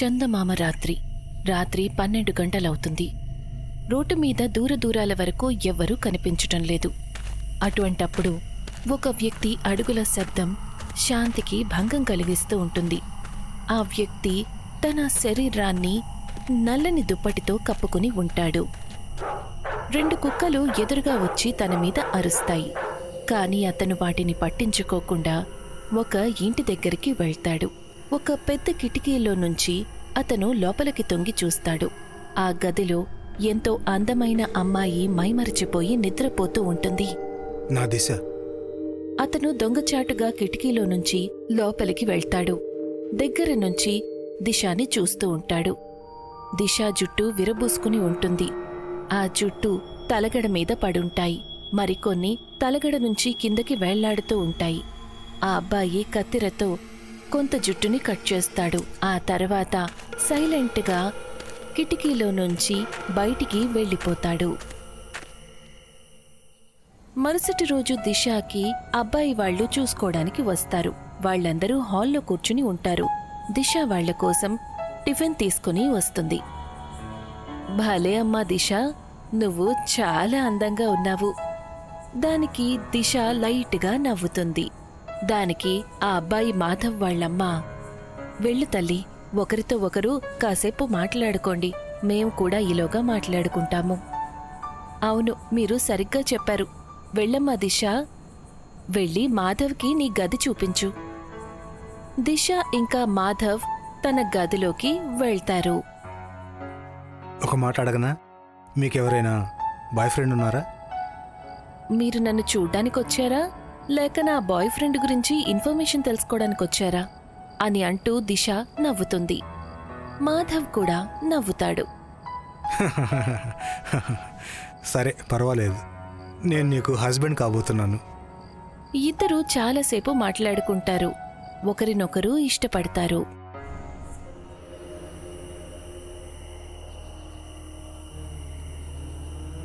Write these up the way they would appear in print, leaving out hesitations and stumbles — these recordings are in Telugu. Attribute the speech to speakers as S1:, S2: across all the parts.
S1: చందమామ రాత్రి 12 గంటలవుతుంది. రోడ్డు మీద దూరాల వరకు ఎవ్వరూ కనిపించటం లేదు. అటువంటప్పుడు ఒక వ్యక్తి అడుగుల శబ్దం శాంతికి భంగం కలిగిస్తూ ఉంటుంది. ఆ వ్యక్తి తన శరీరాన్ని నల్లని దుప్పటితో కప్పుకుని ఉంటాడు. 2 కుక్కలు ఎదురుగా వచ్చి తన మీద అరుస్తాయి. కాని అతను వాటిని పట్టించుకోకుండా ఒక ఇంటి దగ్గరికి వెళ్తాడు. ఒక పెద్ద కిటికీలో నుంచి అతను లోపలికి తొంగి చూస్తాడు. ఆ గదిలో ఎంతో అందమైన అమ్మాయి మైమరిచిపోయి నిద్రపోతూ ఉంటుంది.
S2: నా దిశ.
S1: అతను దొంగచాటుగా కిటికీలో నుంచి లోపలికి వెళ్తాడు. దగ్గర నుంచి దిశాని చూస్తూ ఉంటాడు. దిశ జుట్టు విరబూసుకుని ఉంటుంది. ఆ జుట్టు తలగడ మీద పడుంటాయి. మరికొన్ని తలగడ నుంచి కిందకి వేళ్లాడుతూ ఉంటాయి. ఆ అబ్బాయి కత్తిరతో కొంత జుట్టుని కట్ చేస్తాడు. ఆ తర్వాత సైలెంట్గా కిటికీలో నుంచి బయటికి వెళ్ళిపోతాడు. మరుసటి రోజు దిశాకి అబ్బాయి వాళ్లు చూసుకోవడానికి వస్తారు. వాళ్లందరూ హాల్లో కూర్చుని ఉంటారు. దిశ వాళ్ల కోసం టిఫిన్ తీసుకుని వస్తుంది. భలే అమ్మా దిశ, నువ్వు చాలా అందంగా ఉన్నావు. దానికి దిశ లైట్గా నవ్వుతుంది. దానికి ఆ అబ్బాయి మాధవ్ వాళ్లమ్మ, వెళ్ళు తల్లి, ఒకరితో ఒకరు కాసేపు మాట్లాడుకోండి, మేం కూడా ఈలోగా మాట్లాడుకుంటాము. అవును, మీరు సరిగ్గా చెప్పారు. వెళ్ళమ్మా దిశ, వెళ్ళి మాధవ్కి నీ గది చూపించు. దిశ ఇంకా మాధవ్ తన గదిలోకి వెళ్తారు.
S2: ఒక మాట అడగనా? మీకెవరైనా బాయ్ ఫ్రెండ్ ఉన్నారా?
S1: మీరు నన్ను చూడ్డానికొచ్చారా, లేక నా బాయ్ ఫ్రెండ్ గురించి ఇన్ఫర్మేషన్ తెలుసుకోవడానికొచ్చారా అని అంటూ దిశ నవ్వుతుంది. మాధవ్ కూడా నవ్వుతాడు.
S2: సరే, పర్వాలేదు. నేను నీకు హస్బెండ్ కాబోతున్నాను.
S1: ఇద్దరూ చాలాసేపు మాట్లాడుకుంటారు. ఒకరినొకరు ఇష్టపడతారు.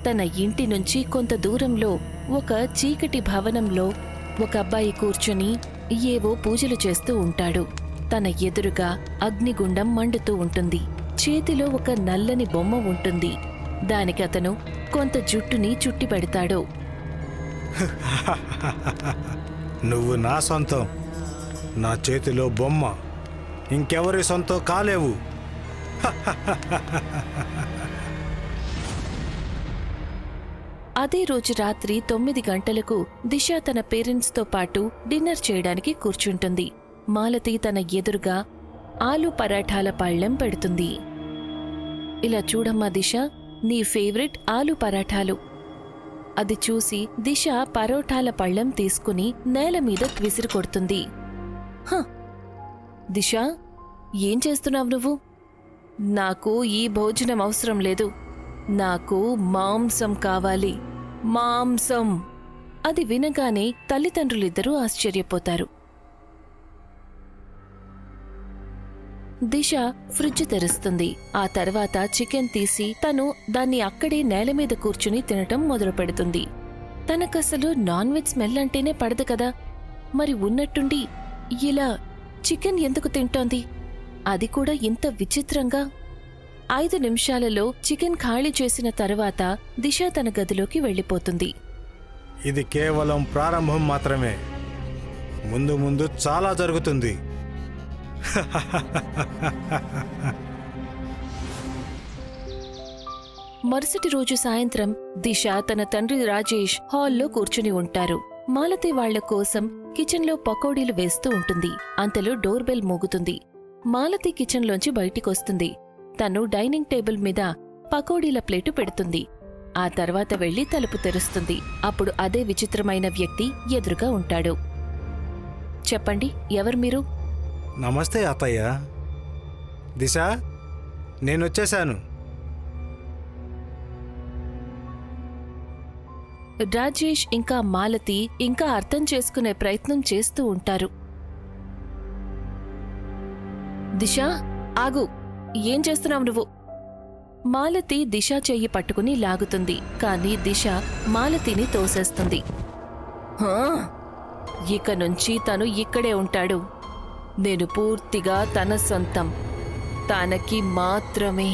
S1: తన ఇంటి నుంచి కొంత దూరంలో ఒక చీకటి భవనంలో ఒక అబ్బాయి కూర్చుని ఏవో పూజలు చేస్తూ ఉంటాడు. తన ఎదురుగా అగ్నిగుండం మండుతూ ఉంటుంది. చేతిలో ఒక నల్లని బొమ్మ ఉంటుంది. దానికి అతను కొంత జుట్టుని చుట్టి పెడతాడు.
S2: నువ్వు నా సొంతం. నా చేతిలో బొమ్మ ఇంకెవరి సొంతం కాలేవు.
S1: అదే రోజు రాత్రి 9 గంటలకు దిశ తన పేరెంట్స్తో పాటు డిన్నర్ చేయడానికి కూర్చుంటుంది. మాలతి తన ఎదురుగా ఆలు పరాఠాల పళ్ళెం పెడుతుంది. ఇలా చూడమ్మా దిశ, నీ ఫేవరెట్ ఆలు పరాఠాలు. అది చూసి దిశ పరోటాల పళ్ళెం తీసుకుని నేల మీద విసిరి కొడుతుంది. దిశ, ఏం చేస్తున్నావు నువ్వు? నాకు ఈ భోజనం అవసరం లేదు. నాకు మాంసం కావాలి, మాంసం. అది వినగానే తల్లిదండ్రులిద్దరూ ఆశ్చర్యపోతారు. దిశ ఫ్రిడ్జ్ తెరుస్తుంది. ఆ తర్వాత చికెన్ తీసి తను దాన్ని అక్కడే నేల మీద కూర్చుని తినటం మొదలు పెడుతుంది. తనకసలు నాన్ వెజ్ స్మెల్ అంటేనే పడదు కదా. మరి ఉన్నట్టుండి ఇలా చికెన్ ఎందుకు తింటోంది? అది కూడా ఇంత విచిత్రంగా. 5 నిమిషాలలో చికెన్ ఖాళీ చేసిన తర్వాత దిశ తన గదిలోకి వెళ్ళిపోతుంది.
S2: ఇది కేవలం ప్రారంభం మాత్రమే. ముందు ముందు చాలా జరుగుతుంది.
S1: మరుసటి రోజు సాయంత్రం దిశ తన తండ్రి రాజేష్ హాల్లో కూర్చుని ఉంటారు. మాలతి వాళ్ల కోసం కిచెన్లో పకోడీలు వేస్తూ ఉంటుంది. అంతలో డోర్ బెల్ మోగుతుంది. మాలతి కిచెన్లోంచి బయటికొస్తుంది. తను డైనింగ్ టేబుల్ మీద పకోడీల ప్లేటు పెడుతుంది. ఆ తర్వాత వెళ్లి తలుపు తెరుస్తుంది. అప్పుడు అదే విచిత్రమైన వ్యక్తి ఎదురుగా ఉంటాడు. చెప్పండి, ఎవరు మీరు?
S2: నమస్తే అత్తయ్య. దిశ, నేనొచ్చేశాను.
S1: రాజేష్ ఇంకా మాలతి ఇంకా అర్థం చేసుకునే ప్రయత్నం చేస్తూ ఉంటారు. దిశ, ఆగు, ఏం చేస్తున్నావు నువ్వు? మాలతి దిశ చెయ్యి పట్టుకుని లాగుతుంది. కాని దిశ మాలతిని తోసేస్తుంది. ఇక నుంచి తను ఇక్కడే ఉంటాడు. నేను పూర్తిగా తన సొంతం. తనకి మాత్రమే.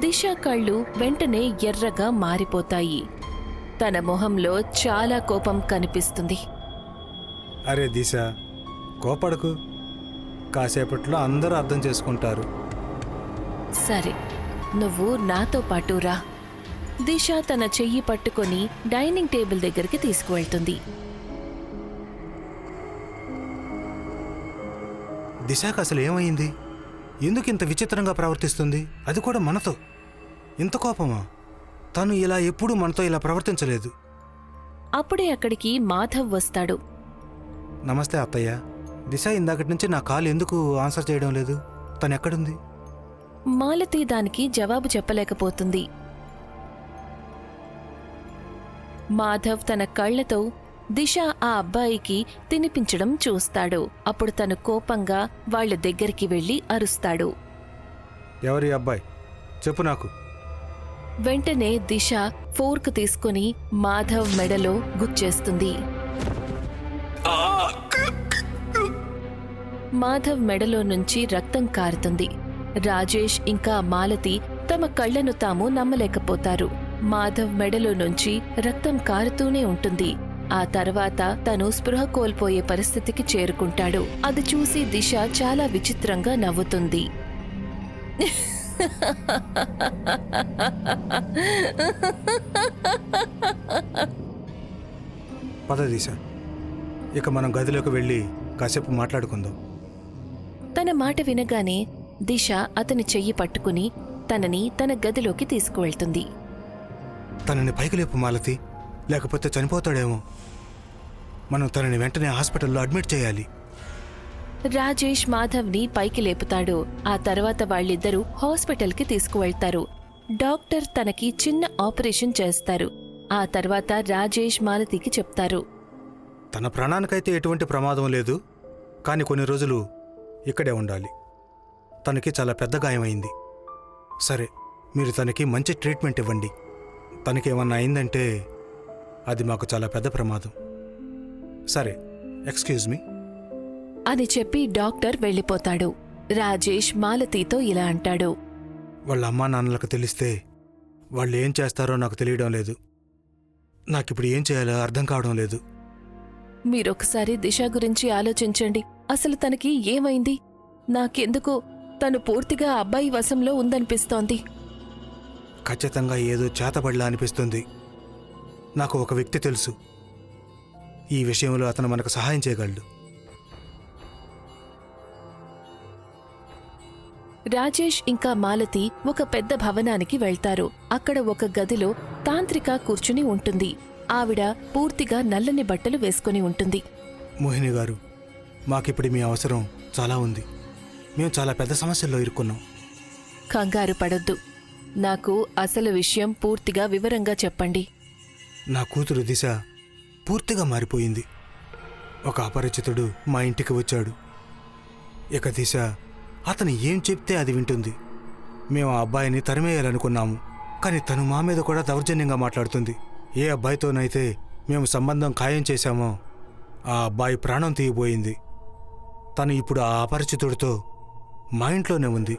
S1: దిశ కళ్ళు వెంటనే ఎర్రగా మారిపోతాయి. తన మొహంలో చాలా కోపం కనిపిస్తుంది.
S2: అరే దిశ, కోపడకు. కాసేపట్లో అందరూ అర్థం చేసుకుంటారు.
S1: సరే, నువ్వు నాతో పాటు రా. దిశ తన చెయ్యి పట్టుకొని డైనింగ్ టేబుల్ దగ్గరికి తీసుకువెళ్తుంది.
S2: దిశకు అసలు ఏమైంది? ఎందుకు ఇంత విచిత్రంగా ప్రవర్తిస్తుంది? అది కూడా మనతో. ఇంత కోపమా? తను ఇలా ఎప్పుడూ మనతో ఇలా ప్రవర్తించలేదు.
S1: అప్పుడే అక్కడికి మాధవ్ వస్తాడు.
S2: నమస్తే అత్తయ్య. దిశ ఇందాకటి నుంచి నా కాల్ ఎందుకు ఆన్సర్ చేయడం లేదు? తను ఎక్కడుంది?
S1: మాలతి దానికి జవాబు చెప్పలేకపోతుంది. మాధవ్ తన కళ్లతో దిశ ఆ అబ్బాయికి తినిపించడం చూస్తాడు. అప్పుడు తను కోపంగా వాళ్ళ దగ్గరికి వెళ్లి అరుస్తాడు.
S2: ఎవరి అబ్బాయి? చెప్పు నాకు.
S1: వెంటనే దిశ ఫోర్క్ తీసుకుని మాధవ్ మెడలో గుచ్చేస్తుంది. మాధవ్ మెడలో నుంచి రక్తం కారుతుంది. రాజేష్ ఇంకా మాలతి తమ కళ్లను తాము నమ్మలేకపోతారు. మాధవ్ మెడలో నుంచి రక్తం కారుతూనే ఉంటుంది. ఆ తర్వాత తను స్పృహ కోల్పోయే పరిస్థితికి చేరుకుంటాడు. అది చూసి దిశ చాలా విచిత్రంగా నవ్వుతుంది.
S2: పద దిశ, ఇక మనం గదిలోకి వెళ్ళి కాసేపు మాట్లాడుకుందాం.
S1: తన మాట వినగానే దిశ అతని చెయ్యి పట్టుకుని తనని తన గదిలోకి తీసుకువెళ్తుంది.
S2: తనని పైకి లేపు మాలతి, లేకపోతే చనిపోతాడేమో. మనం తనని వెంటనే హాస్పిటల్లో అడ్మిట్ చేయాలి.
S1: రాజేష్ మాధవ్ని పైకి లేపుతాడు. ఆ తర్వాత వాళ్ళిద్దరూ హాస్పిటల్కి తీసుకువెళ్తారు. డాక్టర్ తనకి చిన్న ఆపరేషన్ చేస్తారు. ఆ తర్వాత రాజేష్ మాలతికి చెప్తారు.
S2: తన ప్రాణానికైతే ఎటువంటి ప్రమాదం లేదు, కానీ కొన్ని రోజులు ఇక్కడే ఉండాలి. తనకి చాలా పెద్ద గాయమైంది. సరే, మీరు తనకి మంచి ట్రీట్మెంట్ ఇవ్వండి. తనకేమన్నా అయిందంటే అది మాకు చాలా పెద్ద ప్రమాదం. సరే, ఎక్స్క్యూజ్ మీ
S1: అని చెప్పి డాక్టర్ వెళ్ళిపోతాడు. రాజేష్ మాలతితో ఇలా అంటాడు.
S2: వాళ్ళ అమ్మా నాన్నలకు తెలిస్తే వాళ్ళు ఏం చేస్తారో నాకు తెలియడం లేదు. నాకిప్పుడు ఏం చేయాలో అర్థం కావడం లేదు.
S1: మీరొకసారి దిశ గురించి ఆలోచించండి. అసలు తనకి ఏమైంది? నాకెందుకో తను పూర్తిగా అబ్బాయి వశంలో ఉందనిపిస్తోంది.
S2: ఖచ్చితంగా ఏదో చేతబడిలా అనిపిస్తుంది. నాకు ఒక వ్యక్తి తెలుసు. ఈ విషయంలో అతను మనకు సహాయం చేయగలడు.
S1: రాజేష్ ఇంకా మాలతి ఒక పెద్ద భవనానికి వెళ్తారు. అక్కడ ఒక గదిలో తాంత్రిక కూర్చుని ఉంటుంది. ఆవిడ పూర్తిగా నల్లని బట్టలు వేసుకుని ఉంటుంది.
S2: మోహిని గారు, మాకిప్పుడు మీ అవసరం చాలా ఉంది. మేము చాలా పెద్ద సమస్యల్లో ఇరుక్కున్నాం.
S1: కంగారు పడొద్దు. నాకు అసలు విషయం పూర్తిగా వివరంగా చెప్పండి.
S2: నా కూతురు దిశ పూర్తిగా మారిపోయింది. ఒక అపరిచితుడు మా ఇంటికి వచ్చాడు. ఇక దిశ అతను ఏం చెప్తే అది వింటుంది. మేము ఆ అబ్బాయిని తరిమేయాలనుకున్నాము, కానీ తను మా మీద కూడా దౌర్జన్యంగా మాట్లాడుతుంది. ఏ అబ్బాయితోనైతే మేము సంబంధం ఖాయం చేశామో ఆ అబ్బాయి ప్రాణం తీయబోయింది. తను ఇప్పుడు ఆ అపరిచితుడితో మా ఇంట్లోనే ఉంది.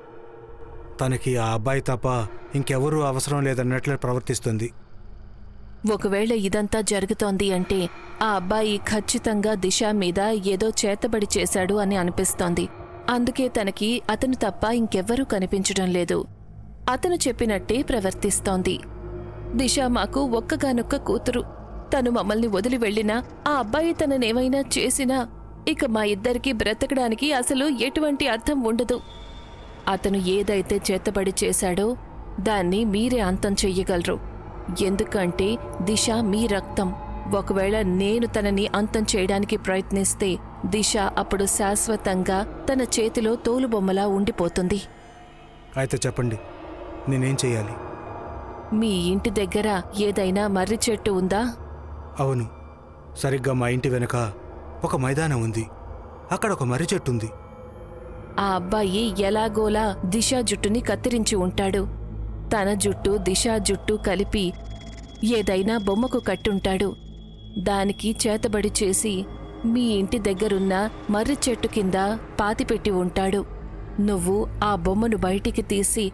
S2: తనకి ఆ అబ్బాయి తప్ప ఇంకెవరూ అవసరం లేదన్నట్లే ప్రవర్తిస్తుంది.
S1: ఒకవేళ ఇదంతా జరుగుతోంది అంటే ఆ అబ్బాయి ఖచ్చితంగా దిశ మీద ఏదో చేతబడి చేశాడు అని అనిపిస్తోంది. అందుకే తనకి అతను తప్ప ఇంకెవ్వరూ కనిపించడం లేదు. అతను చెప్పినట్టే ప్రవర్తిస్తోంది. దిశ మాకు ఒక్కగానొక్క కూతురు. తను మమ్మల్ని వదిలి వెళ్ళినా, ఆ అబ్బాయి తననేమైనా చేసినా ఇక మా ఇద్దరికీ బ్రతకడానికి అసలు ఎటువంటి అర్థం ఉండదు. అతను ఏదైతే చేతబడి చేశాడో దాన్ని మీరే అంతం చెయ్యగలరు. ఎందుకంటే దిశ మీ రక్తం. ఒకవేళ నేను తనని అంతం చేయడానికి ప్రయత్నిస్తే దిశ అప్పుడు శాశ్వతంగా తన చేతిలో తోలుబొమ్మలా ఉండిపోతుంది.
S2: అయితే చెప్పండి, నేనేం చెయ్యాలి?
S1: మీ ఇంటి దగ్గర ఏదైనా మర్రి చెట్టు ఉందా?
S2: అవును, సరిగ్గా మా ఇంటి వెనక ఒక మైదానం ఉంది. అక్కడ ఒక మర్రి చెట్టు ఉంది.
S1: ఆ అబ్బాయి ఎలాగోలా దిశ జుట్టుని కత్తిరించి ఉంటాడు. తన జుట్టు దిశ జుట్టు కలిపి ఏదైనా బొమ్మకు కట్టుంటాడు. దానికి చేతబడి చేసి మీ ఇంటి దగ్గరున్న మర్రి చెట్టు కింద పాతిపెట్టి ఉంటాడు. నువ్వు ఆ బొమ్మను బయటికి తీసి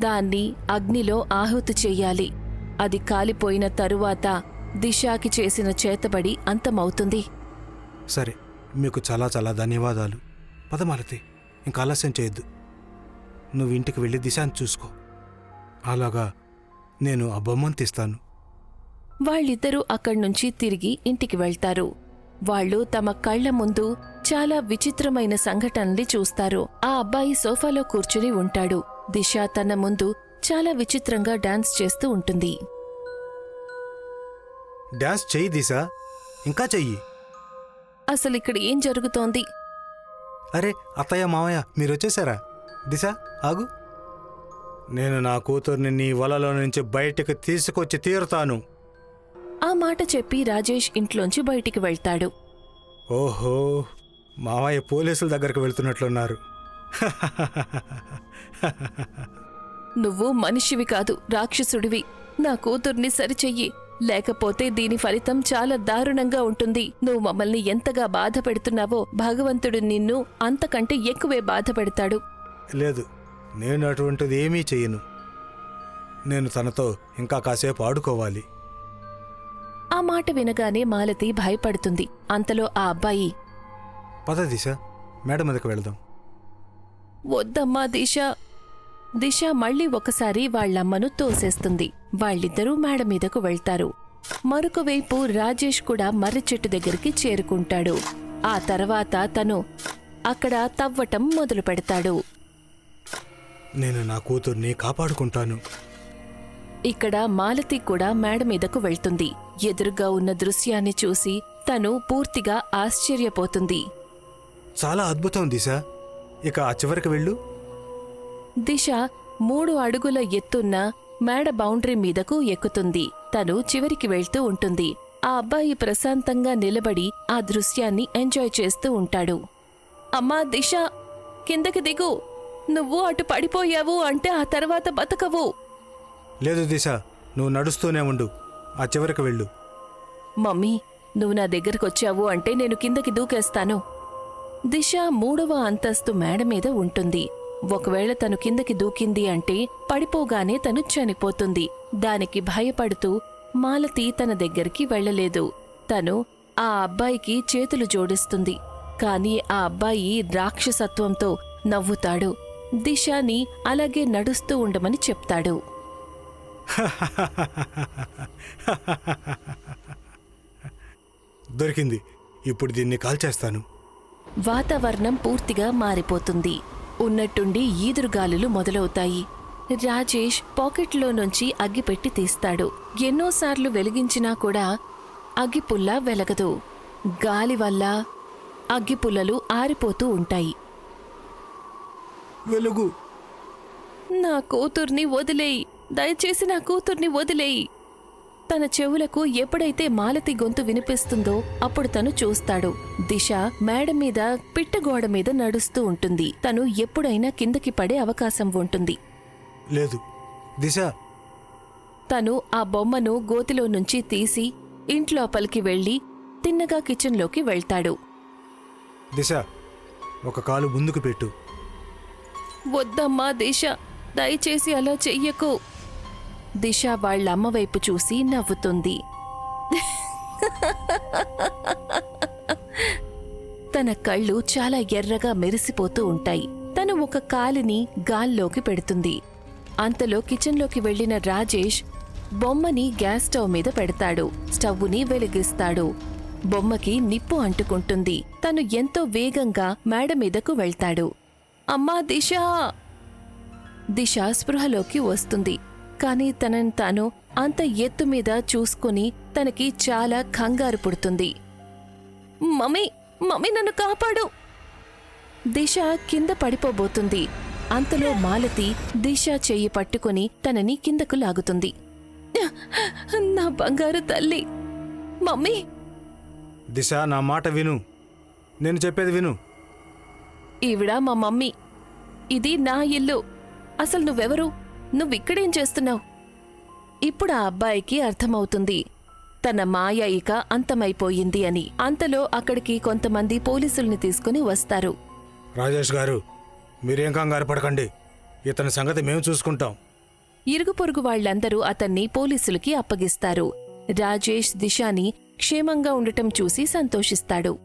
S1: దాన్ని అగ్నిలో ఆహుతి చెయ్యాలి. అది కాలిపోయిన తరువాత దిశాకి చేసిన చేతబడి అంతమవుతుంది.
S2: సరే, మీకు చాలా చాలా ధన్యవాదాలు. పద మాలతి, ఇంకా ఆలస్యం చేయొద్దు. నువ్వు ఇంటికి వెళ్ళి దిశాన్ని చూసుకో. అలాగా నేను ఆ బొమ్మను తీస్తాను.
S1: వాళ్ళిద్దరూ అక్కడ్నుంచి తిరిగి ఇంటికి వెళ్తారు. వాళ్ళు తమ కళ్ల ముందు చాలా విచిత్రమైన సంఘటనల్ని చూస్తారు. ఆ అబ్బాయి సోఫాలో కూర్చుని ఉంటాడు. దిశ తన ముందు చాలా విచిత్రంగా డాన్స్ చేస్తూ ఉంటుంది.
S2: డాన్స్ చెయ్యి దిశా, ఇంకా చెయ్యి.
S1: అసలిక్కడ ఏం జరుగుతోంది?
S2: అరే అత్తయ్య, మావయ్య, మీరొచ్చేసారా? దిశ ఆగు. నేను నా కూతుర్ని నీ వలలో నుంచి బయటికి తీసుకొచ్చి తీరుతాను.
S1: ఆ మాట చెప్పి రాజేష్ ఇంట్లోంచి బయటికి వెళ్తాడు.
S2: ఓహో, మావయ్య పోలీసుల దగ్గరకు వెళ్తున్నట్లున్నారు.
S1: నువ్వు మనిషివి కాదు, రాక్షసుడివి. నా కూతుర్ని సరిచెయ్యి, లేకపోతే దీని ఫలితం చాలా దారుణంగా ఉంటుంది. నువ్వు మమ్మల్ని ఎంతగా బాధ పెడుతున్నావో భగవంతుడు నిన్ను అంతకంటే ఎక్కువే బాధ పెడతాడు.
S2: లేదు, నేను అటువంటిది ఏమీ చెయ్యను. నేను తనతో ఇంకా కాసేపు ఆడుకోవాలి.
S1: ఆ మాట వినగానే మాలతి భయపడుతుంది. అంతలో ఆ అబ్బాయి,
S2: పద దిశ, మేడ మీదకి వెళ్దాం.
S1: వద్దమ్మా దిశ. దిశ మళ్ళీ ఒకసారి వాళ్ళమ్మను తోసేస్తుంది. వాళ్ళిద్దరూ మేడ మీదకు వెళ్తారు. మరొకవైపు రాజేష్ కూడా మర్రి చెట్టు దగ్గరికి చేరుకుంటాడు. ఆ తర్వాత తను అక్కడ తవ్వటం మొదలు పెడతాడు.
S2: నేను నా కూతుర్ని కాపాడుకుంటాను.
S1: ఇక్కడ మాలతి కూడా మేడ మీదకు వెళ్తుంది. ఎదురుగా ఉన్న దృశ్యాన్ని చూసి తను పూర్తిగా ఆశ్చర్యపోతుంది.
S2: చాలా అద్భుతం దిశ, ఇక ఆ చివరికి వెళ్ళు.
S1: దిశ 3 అడుగుల ఎత్తున్న మేడ బౌండరీ మీదకు ఎక్కుతుంది. తను చివరికి వెళ్తూ ఉంటుంది. ఆ అబ్బాయి ప్రశాంతంగా నిలబడి ఆ దృశ్యాన్ని ఎంజాయ్ చేస్తూ ఉంటాడు. అమ్మా దిశ, కిందకి దిగు. నువ్వు అటు పడిపోయావు అంటే ఆ తర్వాత బతకవు.
S2: లేదు దిశ, నువ్వు నడుస్తూనే ఉండు, ఆ చివరికి వెళ్ళు.
S1: మమ్మీ, నువ్వు నా దగ్గరకొచ్చావు అంటే నేను కిందకి దూకేస్తాను. దిశ 3వ అంతస్తు మేడ మీద ఉంటుంది. ఒకవేళ తను కిందకి దూకింది అంటే పడిపోగానే తను చనిపోతుంది. దానికి భయపడుతూ మాలతి తన దగ్గరికి వెళ్ళలేదు. తను ఆ అబ్బాయికి చేతులు జోడిస్తుంది. కాని ఆ అబ్బాయి రాక్షసత్వంతో నవ్వుతాడు. దిశాని అలాగే నడుస్తూ ఉండమని చెప్తాడు.
S2: దొరికింది, ఇప్పుడు దీన్ని కాల్చేస్తాను.
S1: వాతావరణం పూర్తిగా మారిపోతుంది. ఉన్నట్టుండి ఈదురుగాలులు మొదలవుతాయి. రాజేష్ పాకెట్లో నుంచి అగ్గిపెట్టి తీస్తాడు. ఎన్నోసార్లు వెలిగించినా కూడా అగ్గిపుల్ల వెలగదు. గాలి వల్ల అగ్గిపుల్లలు ఆరిపోతూ ఉంటాయి.
S2: వెలుగు.
S1: నా కూతుర్ని వదిలేయి, దయచేసి నా కూతుర్ని వదిలేయి. తన చెవులకు ఎప్పుడైతే మాలతి గొంతు వినిపిస్తుందో అప్పుడు తను చూస్తాడు. దిశ మేడ మీద పిట్టగోడ మీద నడుస్తూ ఉంటుంది. తను ఎప్పుడైనా కిందకి పడే అవకాశం ఉంటుంది.
S2: లేదు దిశ.
S1: తను ఆ బొమ్మను గోతిలో నుంచి తీసి ఇంట్లోపలికి వెళ్లి తిన్నగా కిచెన్లోకి వెళ్తాడు.
S2: దిశ, ఒక కాలు ముందుకు పెట్టు.
S1: వద్దమ్మా దిశ, దయచేసి అలా చెయ్యకు. దిశ వాళ్ళమ్మ వైపు చూసి నవ్వుతుంది. తన కళ్ళు చాలా ఎర్రగా మెరిసిపోతూ ఉంటాయి. తను ఒక కాలిని గాల్లోకి పెడుతుంది. అంతలో కిచెన్లోకి వెళ్లిన రాజేష్ బొమ్మని గ్యాస్ స్టవ్ మీద పెడతాడు. స్టవ్వుని వెలిగిస్తాడు. బొమ్మకి నిప్పు అంటుకుంటుంది. తను ఎంతో వేగంగా మేడ మీదకు వెళ్తాడు. అమ్మా దిశ! దిశ స్పృహలోకి వస్తుంది. కాని తనని తాను అంత ఎత్తు మీద చూసుకుని తనకి చాలా కంగారు పుడుతుంది. మమ్మీ, మమ్మీ నన్ను కాపాడు! దిశ కింద పడిపోబోతుంది. అంతలో మాలతి దిశ చెయ్యి పట్టుకుని తనని కిందకు లాగుతుంది. నా బంగారు తల్లి! మమ్మీ!
S2: దిశ, నా మాట విను, నేను చెప్పేది విను.
S1: ఈవిడ మా మమ్మీ. ఇది నా ఇల్లు. అసలు నువ్వెవరు? నువ్విక్కడేం చేస్తున్నావు? ఇప్పుడు ఆ అబ్బాయికి అర్థమవుతుంది తన మాయ ఇక అంతమైపోయింది అని. అంతలో అక్కడికి కొంతమంది పోలీసుల్ని తీసుకుని వస్తారు.
S2: రాజేష్ గారు, మీరేం కంగారు పడకండి, ఇతని సంగతి మేము చూసుకుంటాం.
S1: ఇరుగు పొరుగు వాళ్లందరూ అతన్ని పోలీసులకి అప్పగిస్తారు. రాజేష్ దిశాని క్షేమంగా ఉండటం చూసి సంతోషిస్తాడు.